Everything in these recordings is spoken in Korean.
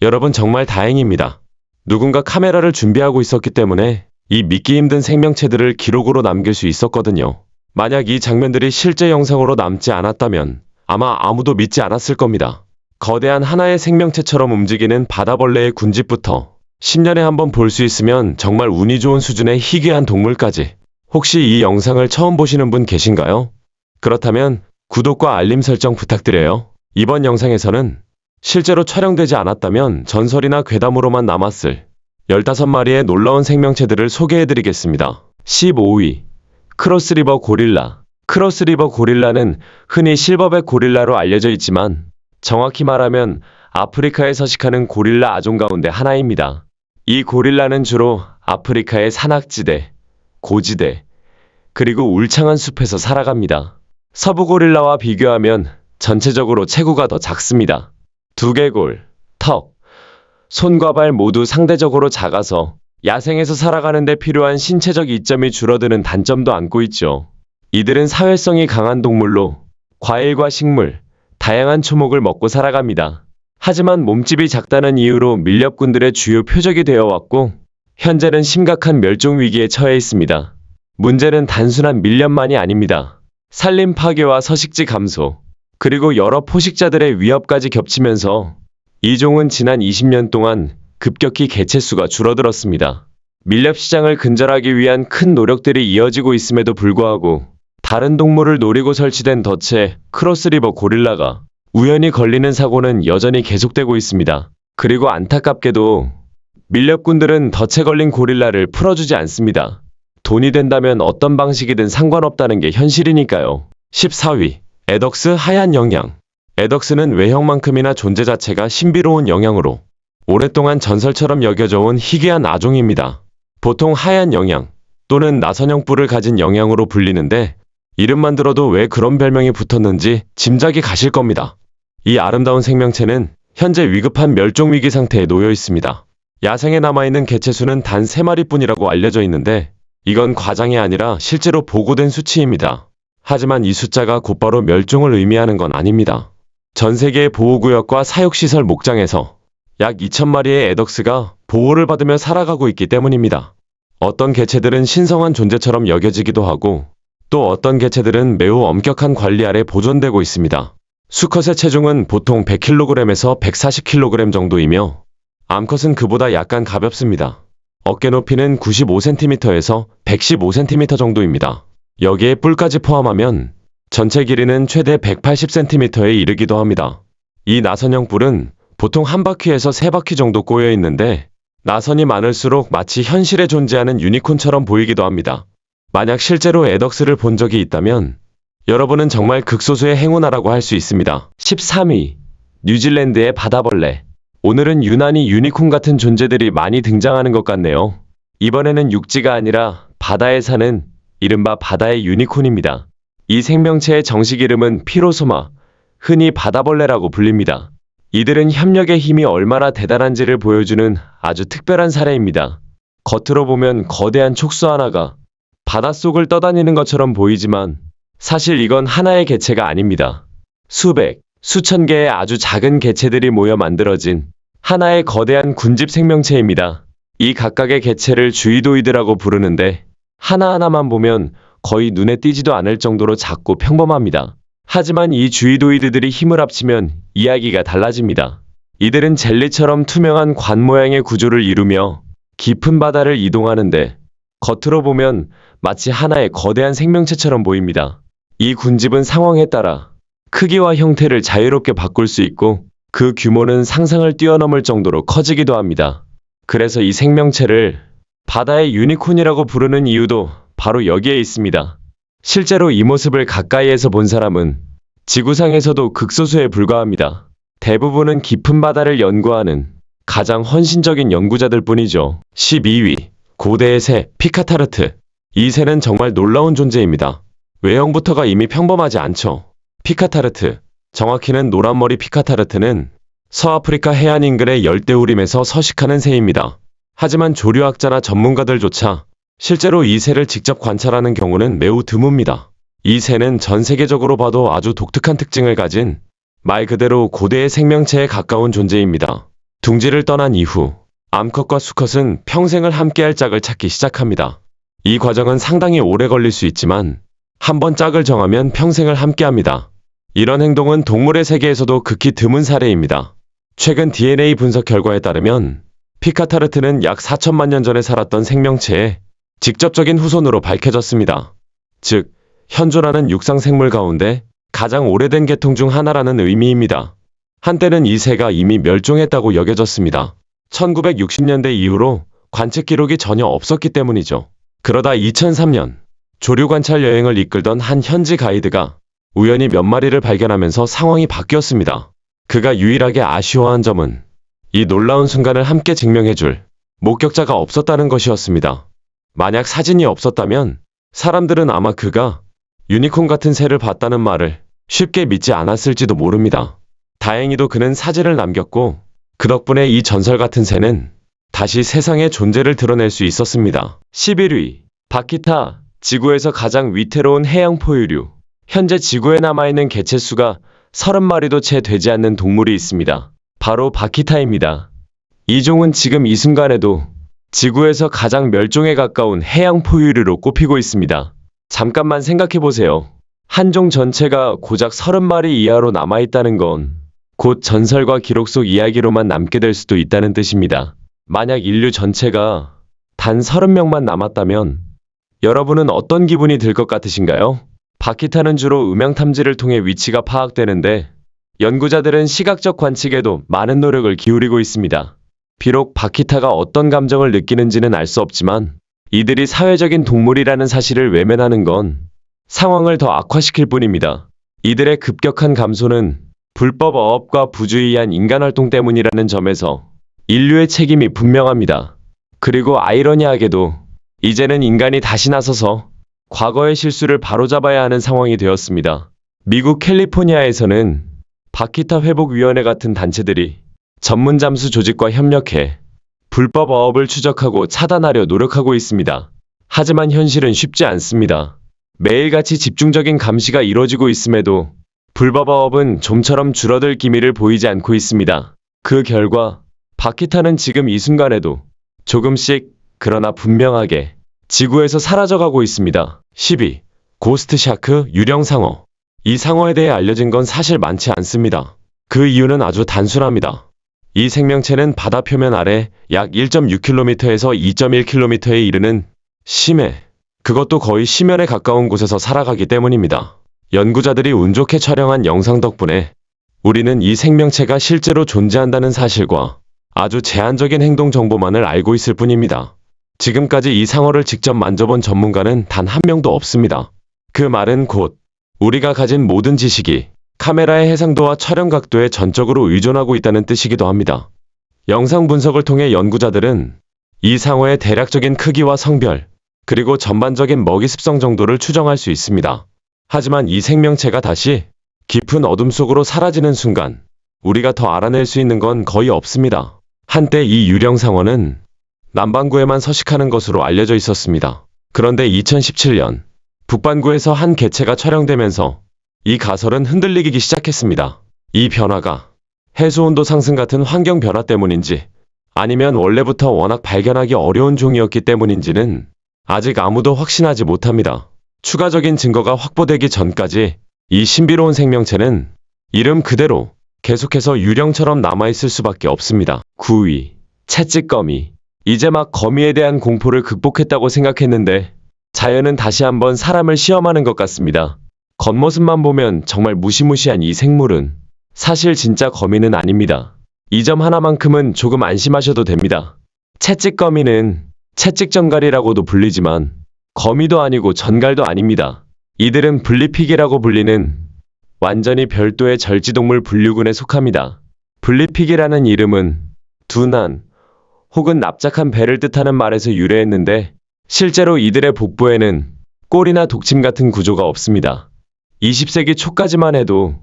여러분 정말 다행입니다. 누군가 카메라를 준비하고 있었기 때문에 이 믿기 힘든 생명체들을 기록으로 남길 수 있었거든요. 만약 이 장면들이 실제 영상으로 남지 않았다면 아마 아무도 믿지 않았을 겁니다. 거대한 하나의 생명체처럼 움직이는 바다벌레의 군집부터 10년에 한 번 볼 수 있으면 정말 운이 좋은 수준의 희귀한 동물까지. 혹시 이 영상을 처음 보시는 분 계신가요? 그렇다면 구독과 알림 설정 부탁드려요. 이번 영상에서는 실제로 촬영되지 않았다면 전설이나 괴담으로만 남았을 15마리의 놀라운 생명체들을 소개해드리겠습니다. 15위 크로스리버 고릴라. 크로스리버 고릴라는 흔히 실버백 고릴라로 알려져 있지만 정확히 말하면 아프리카에 서식하는 고릴라 아종 가운데 하나입니다. 이 고릴라는 주로 아프리카의 산악지대, 고지대, 그리고 울창한 숲에서 살아갑니다. 서부 고릴라와 비교하면 전체적으로 체구가 더 작습니다. 두개골, 턱, 손과 발 모두 상대적으로 작아서 야생에서 살아가는 데 필요한 신체적 이점이 줄어드는 단점도 안고 있죠. 이들은 사회성이 강한 동물로 과일과 식물, 다양한 초목을 먹고 살아갑니다. 하지만 몸집이 작다는 이유로 밀렵꾼들의 주요 표적이 되어 왔고 현재는 심각한 멸종 위기에 처해 있습니다. 문제는 단순한 밀렵만이 아닙니다. 산림 파괴와 서식지 감소, 그리고 여러 포식자들의 위협까지 겹치면서 이 종은 지난 20년 동안 급격히 개체수가 줄어들었습니다. 밀렵 시장을 근절하기 위한 큰 노력들이 이어지고 있음에도 불구하고 다른 동물을 노리고 설치된 덫에 크로스리버 고릴라가 우연히 걸리는 사고는 여전히 계속되고 있습니다. 그리고 안타깝게도 밀렵꾼들은 덫에 걸린 고릴라를 풀어주지 않습니다. 돈이 된다면 어떤 방식이든 상관없다는 게 현실이니까요. 14위 에덕스 하얀 영양. 에덕스는 외형만큼이나 존재 자체가 신비로운 영양으로 오랫동안 전설처럼 여겨져 온 희귀한 아종입니다. 보통 하얀 영양 또는 나선형 뿔을 가진 영양으로 불리는데 이름만 들어도 왜 그런 별명이 붙었는지 짐작이 가실 겁니다. 이 아름다운 생명체는 현재 위급한 멸종 위기 상태에 놓여 있습니다. 야생에 남아있는 개체수는 단 3마리뿐이라고 알려져 있는데 이건 과장이 아니라 실제로 보고된 수치입니다. 하지만 이 숫자가 곧바로 멸종을 의미하는 건 아닙니다. 전 세계의 보호구역과 사육시설 목장에서 약 2,000마리의 에덕스가 보호를 받으며 살아가고 있기 때문입니다. 어떤 개체들은 신성한 존재처럼 여겨지기도 하고 또 어떤 개체들은 매우 엄격한 관리 아래 보존되고 있습니다. 수컷의 체중은 보통 100kg에서 140kg 정도이며 암컷은 그보다 약간 가볍습니다. 어깨 높이는 95cm에서 115cm 정도입니다. 여기에 뿔까지 포함하면 전체 길이는 최대 180cm에 이르기도 합니다. 이 나선형 뿔은 보통 한 바퀴에서 3바퀴 정도 꼬여 있는데 나선이 많을수록 마치 현실에 존재하는 유니콘처럼 보이기도 합니다. 만약 실제로 에덕스를 본 적이 있다면 여러분은 정말 극소수의 행운아라고 할 수 있습니다. 13위 뉴질랜드의 바다벌레. 오늘은 유난히 유니콘 같은 존재들이 많이 등장하는 것 같네요. 이번에는 육지가 아니라 바다에 사는 이른바 바다의 유니콘입니다. 이 생명체의 정식 이름은 피로소마, 흔히 바다벌레라고 불립니다. 이들은 협력의 힘이 얼마나 대단한지를 보여주는 아주 특별한 사례입니다. 겉으로 보면 거대한 촉수 하나가 바닷속을 떠다니는 것처럼 보이지만 사실 이건 하나의 개체가 아닙니다. 수백, 수천 개의 아주 작은 개체들이 모여 만들어진 하나의 거대한 군집 생명체입니다. 이 각각의 개체를 주이도이드라고 부르는데 하나하나만 보면 거의 눈에 띄지도 않을 정도로 작고 평범합니다. 하지만 이 주이도이드들이 힘을 합치면 이야기가 달라집니다. 이들은 젤리처럼 투명한 관 모양의 구조를 이루며 깊은 바다를 이동하는데 겉으로 보면 마치 하나의 거대한 생명체처럼 보입니다. 이 군집은 상황에 따라 크기와 형태를 자유롭게 바꿀 수 있고 그 규모는 상상을 뛰어넘을 정도로 커지기도 합니다. 그래서 이 생명체를 바다의 유니콘이라고 부르는 이유도 바로 여기에 있습니다. 실제로 이 모습을 가까이에서 본 사람은 지구상에서도 극소수에 불과합니다. 대부분은 깊은 바다를 연구하는 가장 헌신적인 연구자들 뿐이죠. 12위 고대의 새 피카타르트. 이 새는 정말 놀라운 존재입니다. 외형부터가 이미 평범하지 않죠. 피카타르트, 정확히는 노란머리 피카타르트는 서아프리카 해안 인근의 열대우림에서 서식하는 새입니다. 하지만 조류학자나 전문가들조차 실제로 이 새를 직접 관찰하는 경우는 매우 드뭅니다. 이 새는 전 세계적으로 봐도 아주 독특한 특징을 가진 말 그대로 고대의 생명체에 가까운 존재입니다. 둥지를 떠난 이후 암컷과 수컷은 평생을 함께할 짝을 찾기 시작합니다. 이 과정은 상당히 오래 걸릴 수 있지만 한번 짝을 정하면 평생을 함께합니다. 이런 행동은 동물의 세계에서도 극히 드문 사례입니다. 최근 DNA 분석 결과에 따르면 피카타르트는 약 4천만 년 전에 살았던 생명체의 직접적인 후손으로 밝혀졌습니다. 즉, 현존하는 육상 생물 가운데 가장 오래된 계통 중 하나라는 의미입니다. 한때는 이 새가 이미 멸종했다고 여겨졌습니다. 1960년대 이후로 관측 기록이 전혀 없었기 때문이죠. 그러다 2003년 조류 관찰 여행을 이끌던 한 현지 가이드가 우연히 몇 마리를 발견하면서 상황이 바뀌었습니다. 그가 유일하게 아쉬워한 점은 이 놀라운 순간을 함께 증명해줄 목격자가 없었다는 것이었습니다. 만약 사진이 없었다면 사람들은 아마 그가 유니콘 같은 새를 봤다는 말을 쉽게 믿지 않았을지도 모릅니다. 다행히도 그는 사진을 남겼고 그 덕분에 이 전설 같은 새는 다시 세상의 존재를 드러낼 수 있었습니다. 11위 바키타, 지구에서 가장 위태로운 해양 포유류. 현재 지구에 남아있는 개체수가 30마리도 채 되지 않는 동물이 있습니다. 바로 바키타입니다. 이 종은 지금 이 순간에도 지구에서 가장 멸종에 가까운 해양 포유류로 꼽히고 있습니다. 잠깐만 생각해보세요. 한 종 전체가 고작 30마리 이하로 남아있다는 건 곧 전설과 기록 속 이야기로만 남게 될 수도 있다는 뜻입니다. 만약 인류 전체가 단 30명만 남았다면 여러분은 어떤 기분이 들 것 같으신가요? 바키타는 주로 음향 탐지를 통해 위치가 파악되는데 연구자들은 시각적 관측에도 많은 노력을 기울이고 있습니다. 비록 바키타가 어떤 감정을 느끼는지는 알 수 없지만 이들이 사회적인 동물이라는 사실을 외면하는 건 상황을 더 악화시킬 뿐입니다. 이들의 급격한 감소는 불법 어업과 부주의한 인간활동 때문이라는 점에서 인류의 책임이 분명합니다. 그리고 아이러니하게도 이제는 인간이 다시 나서서 과거의 실수를 바로잡아야 하는 상황이 되었습니다. 미국 캘리포니아에서는 바키타 회복위원회 같은 단체들이 전문 잠수 조직과 협력해 불법 어업을 추적하고 차단하려 노력하고 있습니다. 하지만 현실은 쉽지 않습니다. 매일같이 집중적인 감시가 이루어지고 있음에도 불법 어업은 좀처럼 줄어들 기미를 보이지 않고 있습니다. 그 결과 바키타는 지금 이 순간에도 조금씩 그러나 분명하게 지구에서 사라져가고 있습니다. 10위 고스트 샤크 유령 상어. 이 상어에 대해 알려진 건 사실 많지 않습니다. 그 이유는 아주 단순합니다. 이 생명체는 바다 표면 아래 약 1.6km에서 2.1km에 이르는 심해, 그것도 거의 심연에 가까운 곳에서 살아가기 때문입니다. 연구자들이 운 좋게 촬영한 영상 덕분에 우리는 이 생명체가 실제로 존재한다는 사실과 아주 제한적인 행동 정보만을 알고 있을 뿐입니다. 지금까지 이 상어를 직접 만져본 전문가는 단 한 명도 없습니다. 그 말은 곧 우리가 가진 모든 지식이 카메라의 해상도와 촬영 각도에 전적으로 의존하고 있다는 뜻이기도 합니다. 영상 분석을 통해 연구자들은 이 상어의 대략적인 크기와 성별, 그리고 전반적인 먹이 습성 정도를 추정할 수 있습니다. 하지만 이 생명체가 다시 깊은 어둠 속으로 사라지는 순간 우리가 더 알아낼 수 있는 건 거의 없습니다. 한때 이 유령 상어는 남반구에만 서식하는 것으로 알려져 있었습니다. 그런데 2017년 북반구에서 한 개체가 촬영되면서 이 가설은 흔들리기 시작했습니다. 이 변화가 해수온도 상승 같은 환경 변화 때문인지 아니면 원래부터 워낙 발견하기 어려운 종이었기 때문인지는 아직 아무도 확신하지 못합니다. 추가적인 증거가 확보되기 전까지 이 신비로운 생명체는 이름 그대로 계속해서 유령처럼 남아있을 수밖에 없습니다. 9위 채찍거미. 이제 막 거미에 대한 공포를 극복했다고 생각했는데 자연은 다시 한번 사람을 시험하는 것 같습니다. 겉모습만 보면 정말 무시무시한 이 생물은 사실 진짜 거미는 아닙니다. 이 점 하나만큼은 조금 안심하셔도 됩니다. 채찍거미는 채찍전갈이라고도 불리지만 거미도 아니고 전갈도 아닙니다. 이들은 블리피기라고 불리는 완전히 별도의 절지동물 분류군에 속합니다. 블리피기라는 이름은 둔한 혹은 납작한 배를 뜻하는 말에서 유래했는데 실제로 이들의 복부에는 꼬리나 독침 같은 구조가 없습니다. 20세기 초까지만 해도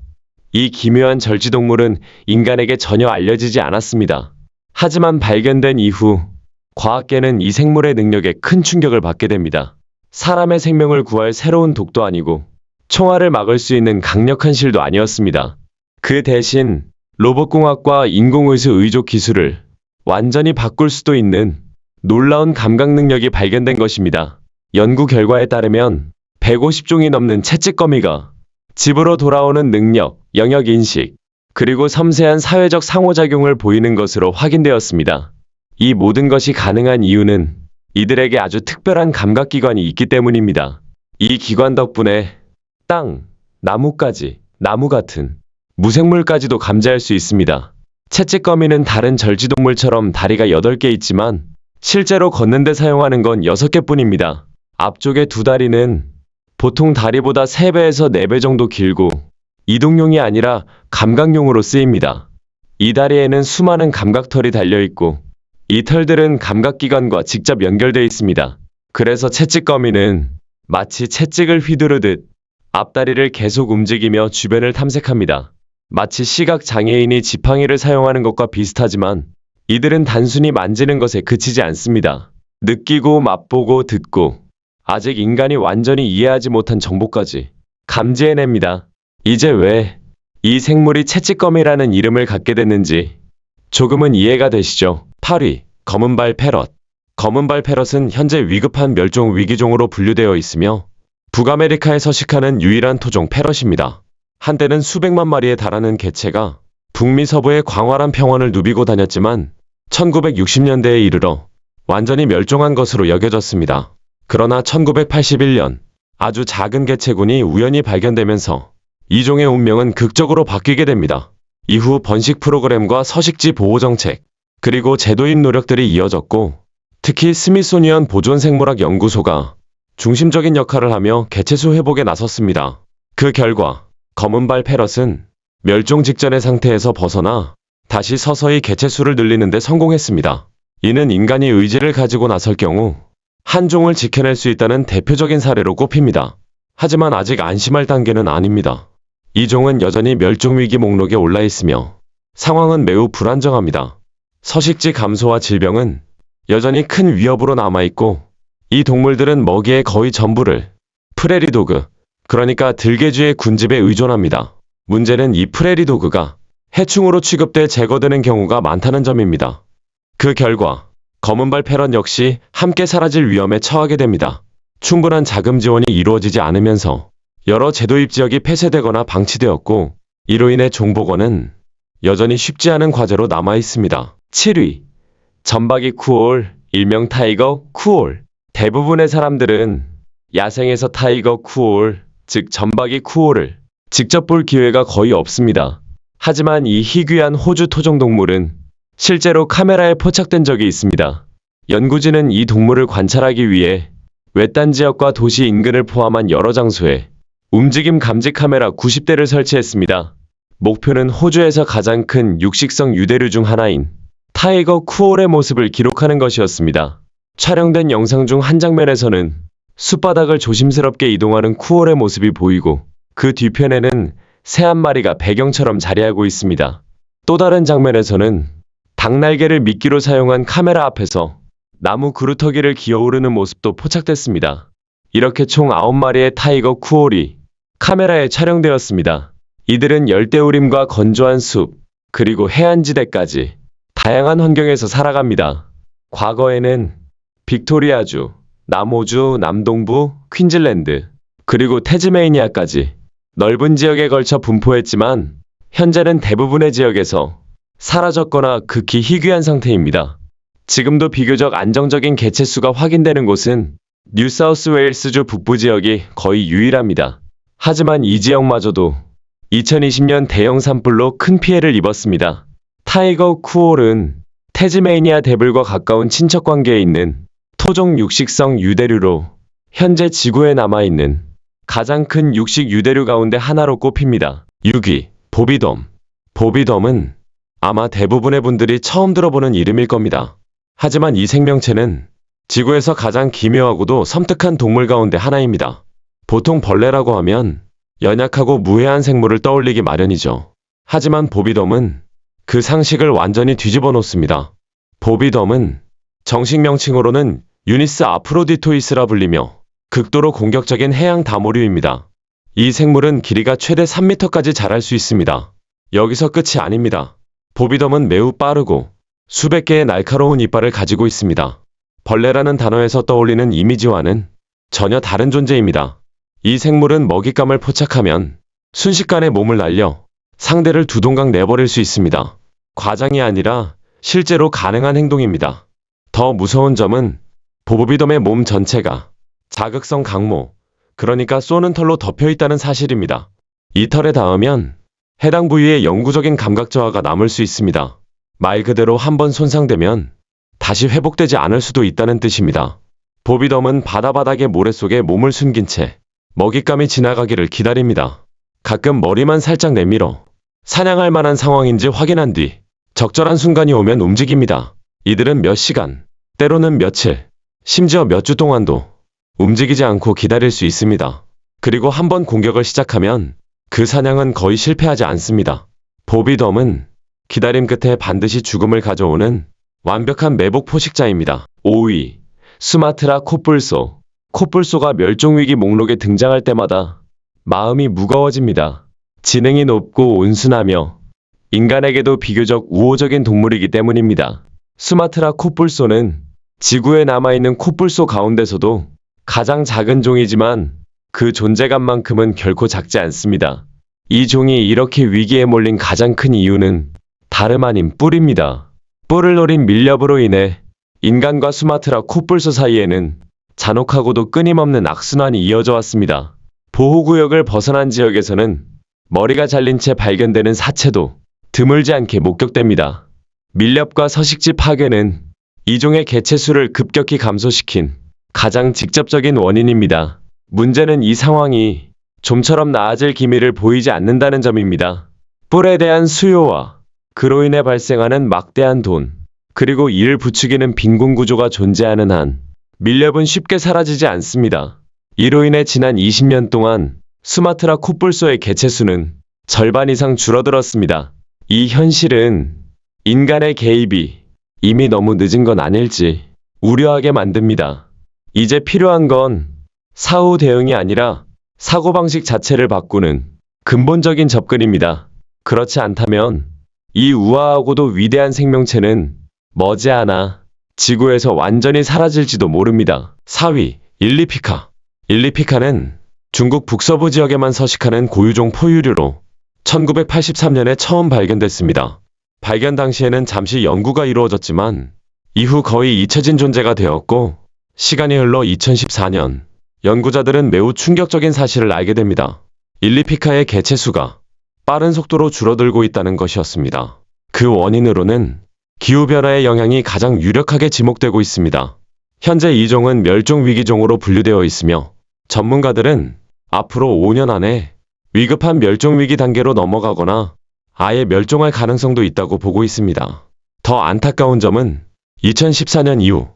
이 기묘한 절지동물은 인간에게 전혀 알려지지 않았습니다. 하지만 발견된 이후 과학계는 이 생물의 능력에 큰 충격을 받게 됩니다. 사람의 생명을 구할 새로운 독도 아니고 총알을 막을 수 있는 강력한 실도 아니었습니다. 그 대신 로봇공학과 인공의수 의족 기술을 완전히 바꿀 수도 있는 놀라운 감각 능력이 발견된 것입니다. 연구 결과에 따르면 150종이 넘는 채찍거미가 집으로 돌아오는 능력, 영역 인식, 그리고 섬세한 사회적 상호작용을 보이는 것으로 확인되었습니다. 이 모든 것이 가능한 이유는 이들에게 아주 특별한 감각기관이 있기 때문입니다. 이 기관 덕분에 땅, 나무까지, 나무 같은 무생물까지도 감지할 수 있습니다. 채찍거미는 다른 절지동물처럼 다리가 8개 있지만 실제로 걷는데 사용하는 건 6개뿐입니다. 앞쪽의 두 다리는 보통 다리보다 3배에서 4배 정도 길고 이동용이 아니라 감각용으로 쓰입니다. 이 다리에는 수많은 감각털이 달려있고 이 털들은 감각기관과 직접 연결되어 있습니다. 그래서 채찍거미는 마치 채찍을 휘두르듯 앞다리를 계속 움직이며 주변을 탐색합니다. 마치 시각장애인이 지팡이를 사용하는 것과 비슷하지만 이들은 단순히 만지는 것에 그치지 않습니다. 느끼고 맛보고 듣고 아직 인간이 완전히 이해하지 못한 정보까지 감지해냅니다. 이제 왜 이 생물이 채찍거미라는 이름을 갖게 됐는지 조금은 이해가 되시죠? 8위, 검은발 패럿. 검은발 패럿은 현재 위급한 멸종 위기종으로 분류되어 있으며 북아메리카에 서식하는 유일한 토종 패럿입니다. 한때는 수백만 마리에 달하는 개체가 북미 서부의 광활한 평원을 누비고 다녔지만 1960년대에 이르러 완전히 멸종한 것으로 여겨졌습니다. 그러나 1981년 아주 작은 개체군이 우연히 발견되면서 이 종의 운명은 극적으로 바뀌게 됩니다. 이후 번식 프로그램과 서식지 보호 정책, 그리고 제도입 노력들이 이어졌고 특히 스미소니언 보존생물학 연구소가 중심적인 역할을 하며 개체수 회복에 나섰습니다. 그 결과 검은발 패럿은 멸종 직전의 상태에서 벗어나 다시 서서히 개체수를 늘리는 데 성공했습니다. 이는 인간이 의지를 가지고 나설 경우 한 종을 지켜낼 수 있다는 대표적인 사례로 꼽힙니다. 하지만 아직 안심할 단계는 아닙니다. 이 종은 여전히 멸종위기 목록에 올라 있으며 상황은 매우 불안정합니다. 서식지 감소와 질병은 여전히 큰 위협으로 남아있고 이 동물들은 먹이의 거의 전부를 프레리도그, 그러니까 들개쥐의 군집에 의존합니다. 문제는 이 프레리도그가 해충으로 취급돼 제거되는 경우가 많다는 점입니다. 그 결과 검은발 패럿 역시 함께 사라질 위험에 처하게 됩니다. 충분한 자금 지원이 이루어지지 않으면서 여러 제도입 지역이 폐쇄되거나 방치되었고 이로 인해 종복원은 여전히 쉽지 않은 과제로 남아 있습니다. 7위, 점박이 쿠올, 일명 타이거 쿠올. 대부분의 사람들은 야생에서 타이거 쿠올, 즉 점박이 쿠올을 직접 볼 기회가 거의 없습니다. 하지만 이 희귀한 호주 토종동물은 실제로 카메라에 포착된 적이 있습니다. 연구진은 이 동물을 관찰하기 위해 외딴 지역과 도시 인근을 포함한 여러 장소에 움직임 감지 카메라 90대를 설치했습니다. 목표는 호주에서 가장 큰 육식성 유대류 중 하나인 타이거 쿠올의 모습을 기록하는 것이었습니다. 촬영된 영상 중 한 장면에서는 숲바닥을 조심스럽게 이동하는 쿠올의 모습이 보이고 그 뒤편에는 새 한 마리가 배경처럼 자리하고 있습니다. 또 다른 장면에서는 닭날개를 미끼로 사용한 카메라 앞에서 나무 그루터기를 기어오르는 모습도 포착됐습니다. 이렇게 총 9마리의 타이거 쿠올이 카메라에 촬영되었습니다. 이들은 열대우림과 건조한 숲, 그리고 해안지대까지 다양한 환경에서 살아갑니다. 과거에는 빅토리아주, 남호주, 남동부, 퀸즐랜드, 그리고 태즈메이니아까지 넓은 지역에 걸쳐 분포했지만 현재는 대부분의 지역에서 사라졌거나 극히 희귀한 상태입니다. 지금도 비교적 안정적인 개체수가 확인되는 곳은 뉴사우스웨일스주 북부 지역이 거의 유일합니다. 하지만 이 지역마저도 2020년 대형 산불로 큰 피해를 입었습니다. 타이거 쿠올은 태즈메이니아 데블과 가까운 친척 관계에 있는 토종 육식성 유대류로 현재 지구에 남아있는 가장 큰 육식 유대류 가운데 하나로 꼽힙니다. 6위, 보비돔. 보비돔은 아마 대부분의 분들이 처음 들어보는 이름일 겁니다. 하지만 이 생명체는 지구에서 가장 기묘하고도 섬뜩한 동물 가운데 하나입니다. 보통 벌레라고 하면 연약하고 무해한 생물을 떠올리기 마련이죠. 하지만 보비돔은 그 상식을 완전히 뒤집어 놓습니다. 보비돔은 정식 명칭으로는 유니스 아프로디토이스라 불리며 극도로 공격적인 해양 다모류입니다. 이 생물은 길이가 최대 3m까지 자랄 수 있습니다. 여기서 끝이 아닙니다. 보비덤은 매우 빠르고 수백 개의 날카로운 이빨을 가지고 있습니다. 벌레라는 단어에서 떠올리는 이미지와는 전혀 다른 존재입니다. 이 생물은 먹잇감을 포착하면 순식간에 몸을 날려 상대를 두 동강 내버릴 수 있습니다. 과장이 아니라 실제로 가능한 행동입니다. 더 무서운 점은 보비덤의 몸 전체가 자극성 강모, 그러니까 쏘는 털로 덮여 있다는 사실입니다. 이 털에 닿으면 해당 부위에 영구적인 감각 저하가 남을 수 있습니다. 말 그대로 한번 손상되면 다시 회복되지 않을 수도 있다는 뜻입니다. 보비덤은 바다바닥의 모래 속에 몸을 숨긴 채 먹잇감이 지나가기를 기다립니다. 가끔 머리만 살짝 내밀어 사냥할 만한 상황인지 확인한 뒤 적절한 순간이 오면 움직입니다. 이들은 몇 시간, 때로는 며칠, 심지어 몇 주 동안도 움직이지 않고 기다릴 수 있습니다. 그리고 한번 공격을 시작하면 그 사냥은 거의 실패하지 않습니다. 보비덤은 기다림 끝에 반드시 죽음을 가져오는 완벽한 매복 포식자입니다. 5위, 수마트라 코뿔소. 코뿔소가 멸종위기 목록에 등장할 때마다 마음이 무거워집니다. 지능이 높고 온순하며 인간에게도 비교적 우호적인 동물이기 때문입니다. 수마트라 코뿔소는 지구에 남아있는 코뿔소 가운데서도 가장 작은 종이지만 그 존재감만큼은 결코 작지 않습니다. 이 종이 이렇게 위기에 몰린 가장 큰 이유는 다름 아닌 뿔입니다. 뿔을 노린 밀렵으로 인해 인간과 수마트라 코뿔소 사이에는 잔혹하고도 끊임없는 악순환이 이어져 왔습니다. 보호구역을 벗어난 지역에서는 머리가 잘린 채 발견되는 사체도 드물지 않게 목격됩니다. 밀렵과 서식지 파괴는 이 종의 개체수를 급격히 감소시킨 가장 직접적인 원인입니다. 문제는 이 상황이 좀처럼 나아질 기미를 보이지 않는다는 점입니다. 뿔에 대한 수요와 그로 인해 발생하는 막대한 돈, 그리고 이를 부추기는 빈곤 구조가 존재하는 한 밀렵은 쉽게 사라지지 않습니다. 이로 인해 지난 20년 동안 수마트라 코뿔소의 개체수는 절반 이상 줄어들었습니다. 이 현실은 인간의 개입이 이미 너무 늦은 건 아닐지 우려하게 만듭니다. 이제 필요한 건 사후 대응이 아니라 사고방식 자체를 바꾸는 근본적인 접근입니다. 그렇지 않다면 이 우아하고도 위대한 생명체는 머지않아 지구에서 완전히 사라질지도 모릅니다. 4위, 일리피카. 일리피카는 중국 북서부 지역에만 서식하는 고유종 포유류로 1983년에 처음 발견됐습니다. 발견 당시에는 잠시 연구가 이루어졌지만 이후 거의 잊혀진 존재가 되었고, 시간이 흘러 2014년 연구자들은 매우 충격적인 사실을 알게 됩니다. 일리피카의 개체수가 빠른 속도로 줄어들고 있다는 것이었습니다. 그 원인으로는 기후변화의 영향이 가장 유력하게 지목되고 있습니다. 현재 이 종은 멸종위기종으로 분류되어 있으며 전문가들은 앞으로 5년 안에 위급한 멸종위기 단계로 넘어가거나 아예 멸종할 가능성도 있다고 보고 있습니다. 더 안타까운 점은 2014년 이후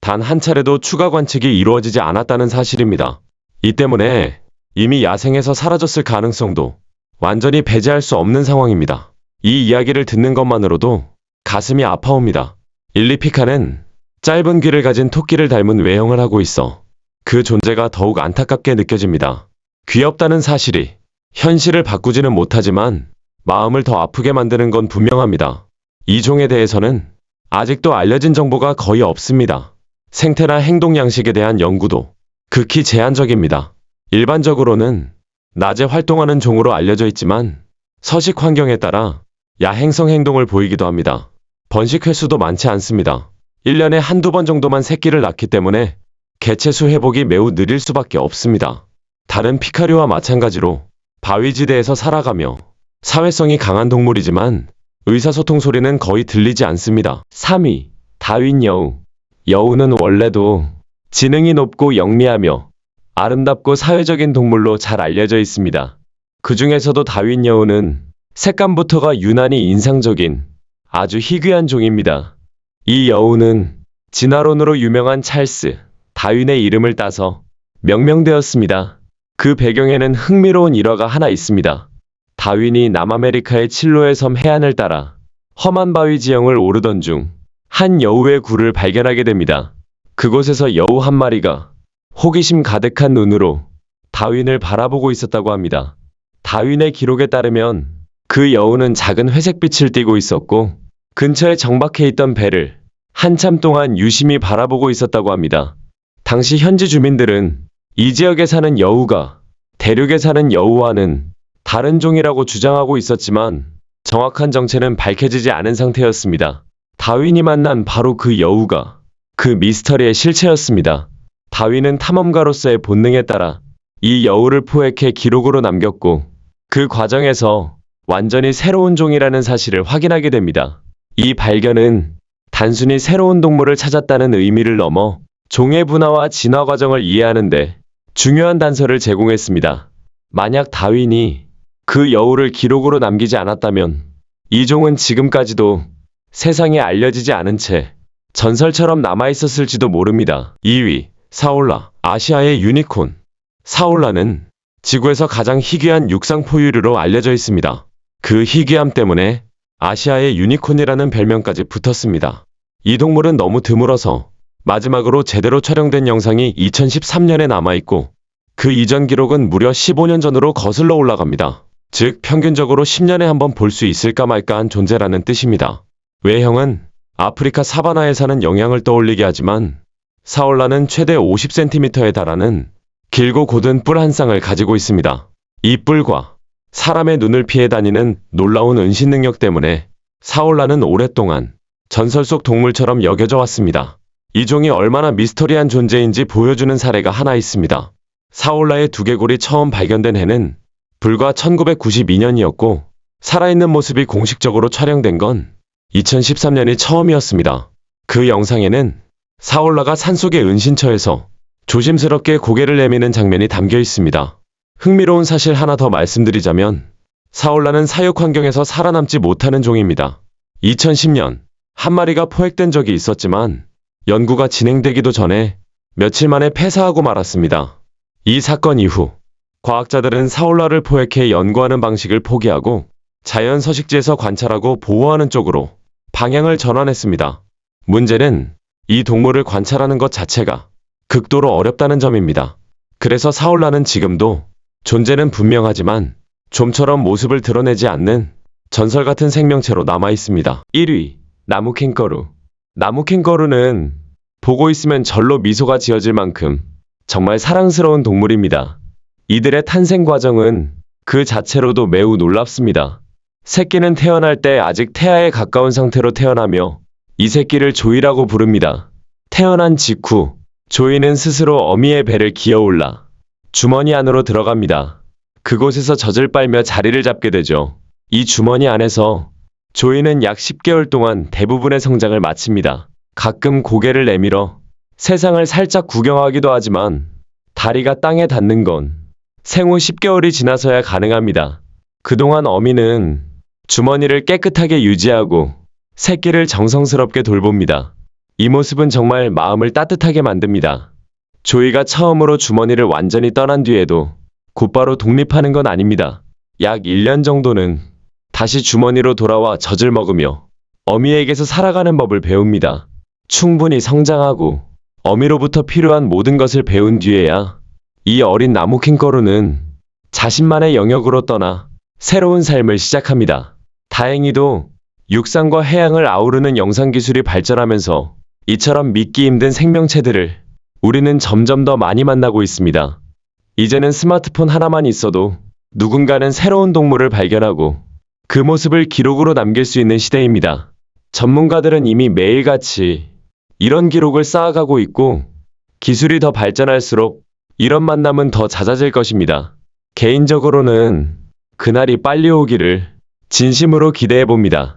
단 한 차례도 추가 관측이 이루어지지 않았다는 사실입니다. 이 때문에 이미 야생에서 사라졌을 가능성도 완전히 배제할 수 없는 상황입니다. 이 이야기를 듣는 것만으로도 가슴이 아파옵니다. 일리피카는 짧은 귀를 가진 토끼를 닮은 외형을 하고 있어 그 존재가 더욱 안타깝게 느껴집니다. 귀엽다는 사실이 현실을 바꾸지는 못하지만 마음을 더 아프게 만드는 건 분명합니다. 이 종에 대해서는 아직도 알려진 정보가 거의 없습니다. 생태나 행동 양식에 대한 연구도 극히 제한적입니다. 일반적으로는 낮에 활동하는 종으로 알려져 있지만 서식 환경에 따라 야행성 행동을 보이기도 합니다. 번식 횟수도 많지 않습니다. 1년에 한두 번 정도만 새끼를 낳기 때문에 개체수 회복이 매우 느릴 수밖에 없습니다. 다른 피카류와 마찬가지로 바위지대에서 살아가며 사회성이 강한 동물이지만 의사소통 소리는 거의 들리지 않습니다. 3위, 다윈 여우. 여우는 원래도 지능이 높고 영리하며 아름답고 사회적인 동물로 잘 알려져 있습니다. 그 중에서도 다윈 여우는 색감부터가 유난히 인상적인 아주 희귀한 종입니다. 이 여우는 진화론으로 유명한 찰스 다윈의 이름을 따서 명명되었습니다. 그 배경에는 흥미로운 일화가 하나 있습니다. 다윈이 남아메리카의 칠로의 섬 해안을 따라 험한 바위 지형을 오르던 중 한 여우의 굴을 발견하게 됩니다. 그곳에서 여우 한 마리가 호기심 가득한 눈으로 다윈을 바라보고 있었다고 합니다. 다윈의 기록에 따르면 그 여우는 작은 회색빛을 띠고 있었고 근처에 정박해 있던 배를 한참 동안 유심히 바라보고 있었다고 합니다. 당시 현지 주민들은 이 지역에 사는 여우가 대륙에 사는 여우와는 다른 종이라고 주장하고 있었지만 정확한 정체는 밝혀지지 않은 상태였습니다. 다윈이 만난 바로 그 여우가 그 미스터리의 실체였습니다. 다윈은 탐험가로서의 본능에 따라 이 여우를 포획해 기록으로 남겼고 그 과정에서 완전히 새로운 종이라는 사실을 확인하게 됩니다. 이 발견은 단순히 새로운 동물을 찾았다는 의미를 넘어 종의 분화와 진화 과정을 이해하는데 중요한 단서를 제공했습니다. 만약 다윈이 그 여우를 기록으로 남기지 않았다면 이 종은 지금까지도 세상에 알려지지 않은 채 전설처럼 남아있었을지도 모릅니다. 2위, 사올라, 아시아의 유니콘. 사올라는 지구에서 가장 희귀한 육상 포유류로 알려져 있습니다. 그 희귀함 때문에 아시아의 유니콘이라는 별명까지 붙었습니다. 이 동물은 너무 드물어서 마지막으로 제대로 촬영된 영상이 2013년에 남아있고 그 이전 기록은 무려 15년 전으로 거슬러 올라갑니다. 즉 평균적으로 10년에 한 번 볼 수 있을까 말까한 존재라는 뜻입니다. 외형은 아프리카 사바나에 사는 영양을 떠올리게 하지만 사올라는 최대 50cm에 달하는 길고 곧은 뿔 한 쌍을 가지고 있습니다. 이 뿔과 사람의 눈을 피해 다니는 놀라운 은신 능력 때문에 사올라는 오랫동안 전설 속 동물처럼 여겨져 왔습니다. 이 종이 얼마나 미스터리한 존재인지 보여주는 사례가 하나 있습니다. 사올라의 두개골이 처음 발견된 해는 불과 1992년이었고 살아있는 모습이 공식적으로 촬영된 건 2013년이 처음이었습니다. 그 영상에는 사올라가 산속의 은신처에서 조심스럽게 고개를 내미는 장면이 담겨 있습니다. 흥미로운 사실 하나 더 말씀드리자면 사올라는 사육 환경에서 살아남지 못하는 종입니다. 2010년 한 마리가 포획된 적이 있었지만 연구가 진행되기도 전에 며칠 만에 폐사하고 말았습니다. 이 사건 이후 과학자들은 사올라를 포획해 연구하는 방식을 포기하고 자연 서식지에서 관찰하고 보호하는 쪽으로 방향을 전환했습니다. 문제는 이 동물을 관찰하는 것 자체가 극도로 어렵다는 점입니다. 그래서 사올라는 지금도 존재는 분명하지만 좀처럼 모습을 드러내지 않는 전설 같은 생명체로 남아 있습니다. 1위, 나무캥거루. 나무캥거루는 보고 있으면 절로 미소가 지어질 만큼 정말 사랑스러운 동물입니다. 이들의 탄생 과정은 그 자체로도 매우 놀랍습니다. 새끼는 태어날 때 아직 태아에 가까운 상태로 태어나며 이 새끼를 조이라고 부릅니다. 태어난 직후 조이는 스스로 어미의 배를 기어올라 주머니 안으로 들어갑니다. 그곳에서 젖을 빨며 자리를 잡게 되죠. 이 주머니 안에서 조이는 약 10개월 동안 대부분의 성장을 마칩니다. 가끔 고개를 내밀어 세상을 살짝 구경하기도 하지만 다리가 땅에 닿는 건 생후 10개월이 지나서야 가능합니다. 그동안 어미는 주머니를 깨끗하게 유지하고 새끼를 정성스럽게 돌봅니다. 이 모습은 정말 마음을 따뜻하게 만듭니다. 조이가 처음으로 주머니를 완전히 떠난 뒤에도 곧바로 독립하는 건 아닙니다. 약 1년 정도는 다시 주머니로 돌아와 젖을 먹으며 어미에게서 살아가는 법을 배웁니다. 충분히 성장하고 어미로부터 필요한 모든 것을 배운 뒤에야 이 어린 나무캥거루는 자신만의 영역으로 떠나 새로운 삶을 시작합니다. 다행히도 육상과 해양을 아우르는 영상 기술이 발전하면서 이처럼 믿기 힘든 생명체들을 우리는 점점 더 많이 만나고 있습니다. 이제는 스마트폰 하나만 있어도 누군가는 새로운 동물을 발견하고 그 모습을 기록으로 남길 수 있는 시대입니다. 전문가들은 이미 매일같이 이런 기록을 쌓아가고 있고 기술이 더 발전할수록 이런 만남은 더 잦아질 것입니다. 개인적으로는 그날이 빨리 오기를 진심으로 기대해 봅니다.